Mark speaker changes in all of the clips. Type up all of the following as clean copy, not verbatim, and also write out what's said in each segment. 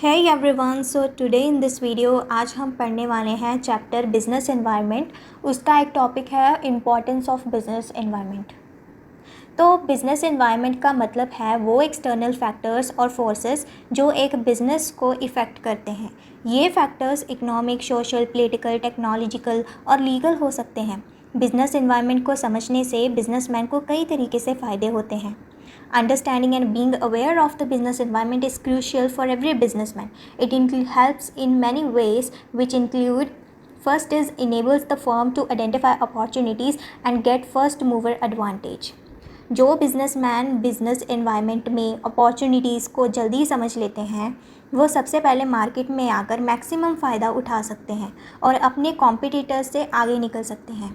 Speaker 1: Hey everyone, so today in this video आज हम पढ़ने वाले हैं चैप्टर बिजनेस एनवायरनमेंट। उसका एक टॉपिक है इम्पोर्टेंस ऑफ बिजनेस एनवायरनमेंट। तो बिजनेस एनवायरनमेंट का मतलब है वो एक्सटर्नल फैक्टर्स और फोर्सेस जो एक बिज़नेस को इफ़ेक्ट करते हैं। ये factors economic, social, political, technological और लीगल हो सकते हैं। बिजनेस एनवायरनमेंट को समझने से बिजनेसमैन को कई तरीके से फ़ायदे होते हैं। Understanding and being aware of the business environment is crucial for every businessman. It helps in many ways, which include: first is enables the firm to identify opportunities and get first mover advantage. जो businessman business environment में opportunities को जल्दी समझ लेते हैं वो सबसे पहले मार्केट में आकर मैक्सिमम फ़ायदा उठा सकते हैं और अपने कॉम्पिटिटर्स से आगे निकल सकते हैं।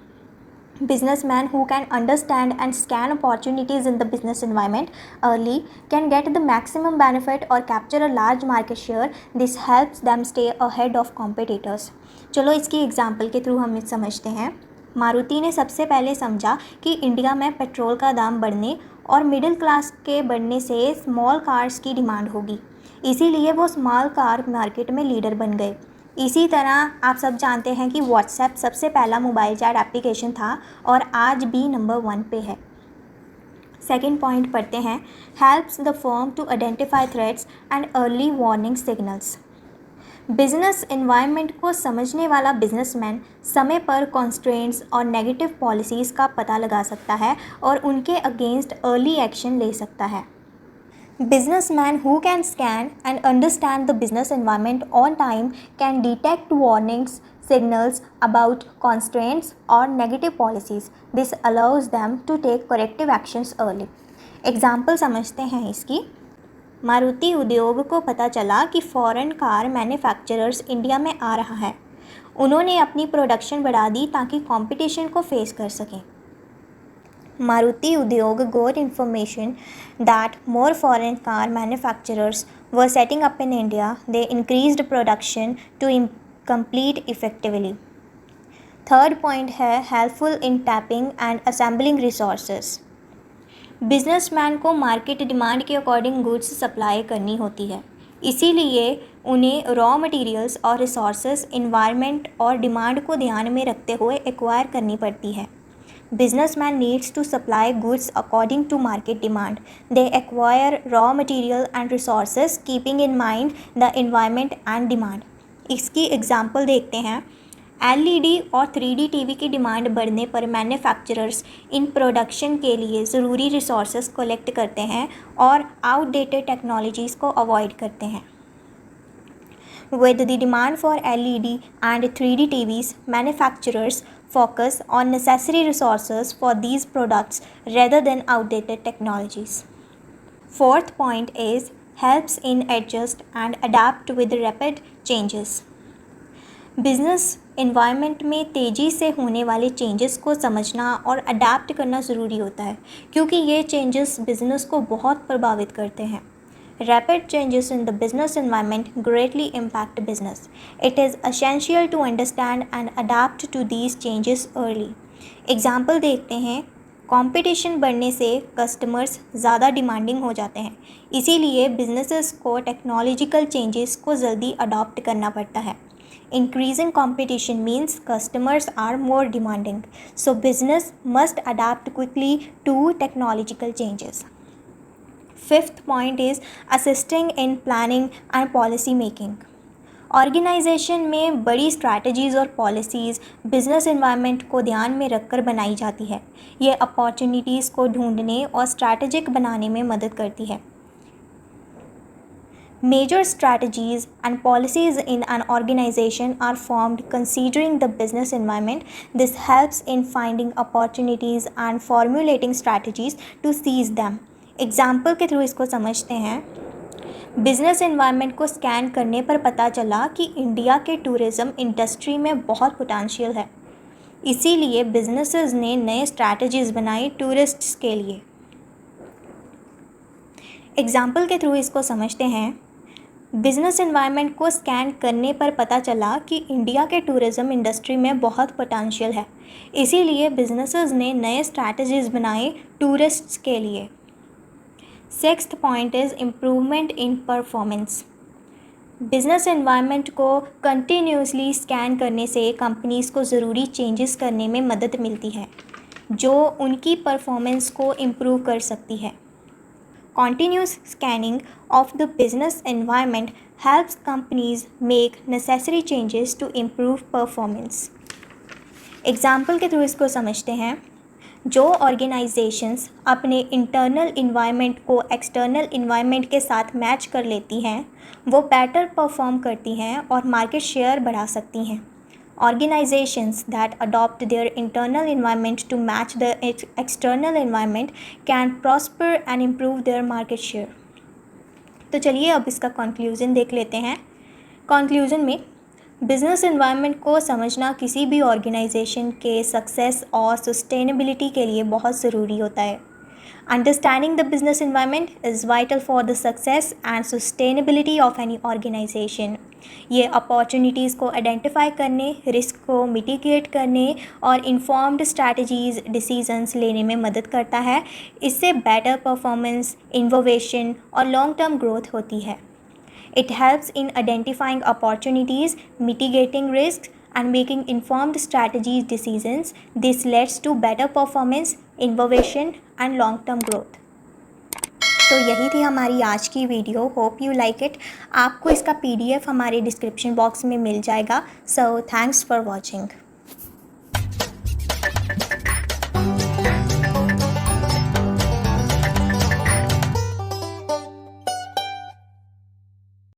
Speaker 1: Businessmen who can understand and scan opportunities in the business environment early can get the maximum benefit or capture a large market share. This helps them stay ahead of competitors. चलो इसकी example के through हम समझते हैं। मारुति ने सबसे पहले समझा कि इंडिया में पेट्रोल का दाम बढ़ने और मिडिल क्लास के बढ़ने से स्मॉल कार्स की डिमांड होगी, इसीलिए वो स्मॉल कार मार्केट में लीडर बन गए। इसी तरह आप सब जानते हैं कि व्हाट्सएप सबसे पहला मोबाइल चैट एप्लीकेशन था और आज भी नंबर 1 पे है। सेकंड पॉइंट पढ़ते हैं, helps the firm to identify threats and early warning signals. Business environment को समझने वाला बिजनेसमैन समय पर कॉन्स्ट्रेंट्स और नेगेटिव पॉलिसीज़ का पता लगा सकता है और उनके अगेंस्ट अर्ली एक्शन ले सकता है। Businessmen who can scan and understand the business environment on time can detect warnings, signals about constraints or negative policies. This allows them to take corrective actions early. Example समझते हैं इसकी। मारुति उद्योग को पता चला कि फॉरेन कार मैन्युफैक्चरर्स इंडिया में आ रहा है। उन्होंने अपनी प्रोडक्शन बढ़ा दी ताकि कंपटीशन को फेस कर सकें। Maruti Udyog got information that more foreign car manufacturers were setting up in India. They increased production to complete effectively. Third point है helpful in tapping and assembling resources. Businessman को market demand के according goods supply करनी होती है, इसीलिए उन्हें raw materials और resources environment और डिमांड को ध्यान में रखते हुए एक्वायर करनी पड़ती है। Businessman needs to supply goods according to market demand. They acquire raw material and resources keeping in mind the environment and demand. इसकी एग्जाम्पल देखते हैं। LED और 3D TV की डिमांड बढ़ने पर मैन्युफैक्चरर्स इन प्रोडक्शन के लिए ज़रूरी रिसोर्सेज कलेक्ट करते हैं और आउटडेटेड टेक्नोलॉजीज़ को अवॉइड करते हैं। With the demand for LED and 3D TVs, manufacturers focus on necessary resources for these products rather than outdated technologies. Fourth point is helps in adjust and adapt with rapid changes. Business environment में तेज़ी से होने वाले changes को समझना और adapt करना ज़रूरी होता है, क्योंकि ये चेंजेस बिजनेस को बहुत प्रभावित करते हैं। Rapid changes in the business environment greatly impact business. It is essential to understand and adapt to these changes early. Example देखते हैं। कंपटीशन बढ़ने से कस्टमर्स ज़्यादा डिमांडिंग हो जाते हैं, इसीलिए बिजनेसेस को टेक्नोलॉजिकल चेंजेस को जल्दी अडॉप्ट करना पड़ता है। Increasing competition means customers are more demanding, so business must adapt quickly to technological changes. Fifth point is assisting in planning and policy making. Organisation में बड़ी स्ट्रैटेजीज़ और पॉलिसीज़ बिजनेस एनवायरनमेंट को ध्यान में रखकर बनाई जाती है। ये अपॉर्चुनिटीज़ को ढूंढने और स्ट्रैटेजिक बनाने में मदद करती है। Major strategies and policies in an organization are formed considering the business environment. This helps in finding opportunities and formulating strategies to seize them. Example के थ्रू इसको समझते हैं। बिजनेस एनवायरनमेंट को स्कैन करने पर पता चला कि इंडिया के टूरिज़्म इंडस्ट्री में बहुत पोटेंशियल है, इसीलिए बिजनेसेस ने नए स्ट्रैटेजीज़ बनाई टूरिस्ट्स के लिए। एग्जाम्पल के थ्रू इसको समझते हैं। बिजनेस एनवायरनमेंट को स्कैन करने पर पता चला कि इंडिया के टूरिज़्म इंडस्ट्री में बहुत पोटेंशियल है, इसीलिए बिजनेसेस ने नए स्ट्रैटेजीज़ बनाए टूरिस्ट्स के लिए। Sixth point is improvement in performance. Business environment को कंटिन्यूसली स्कैन करने से कंपनीज़ को ज़रूरी चेंजेस करने में मदद मिलती है जो उनकी परफॉर्मेंस को इम्प्रूव कर सकती है। Continuous scanning of the business environment helps companies make necessary changes to improve performance. Example के थ्रू इसको समझते हैं। जो ऑर्गेनाइजेशंस अपने इंटरनल इन्वायरमेंट को एक्सटर्नल इन्वायरमेंट के साथ मैच कर लेती हैं वो बेटर परफॉर्म करती हैं और मार्केट शेयर बढ़ा सकती हैं। Organizations that adopt their internal environment to match the external environment can prosper and improve their market share. तो चलिए अब इसका कंक्लूज़न देख लेते हैं। कंक्लूज़न में बिज़नेस एनवायरनमेंट को समझना किसी भी ऑर्गेनाइजेशन के सक्सेस और सस्टेनेबिलिटी के लिए बहुत ज़रूरी होता है। Understanding the business environment is vital for the success and sustainability of any organization. ये अपॉर्चुनिटीज़ को आइडेंटिफाई करने, रिस्क को मिटिगेट करने और इन्फॉर्म्ड स्ट्रैटेजीज़ डिसीजंस लेने में मदद करता है। इससे बेटर परफॉर्मेंस, इनोवेशन और लॉन्ग टर्म ग्रोथ होती है। It helps in identifying opportunities, mitigating risks, and making informed strategies decisions. This leads to better performance, innovation, and long-term growth. तो यही थी हमारी आज की video. Hope you like it. आपको इसका PDF हमारे डिस्क्रिप्शन बॉक्स में मिल जाएगा। So thanks for watching.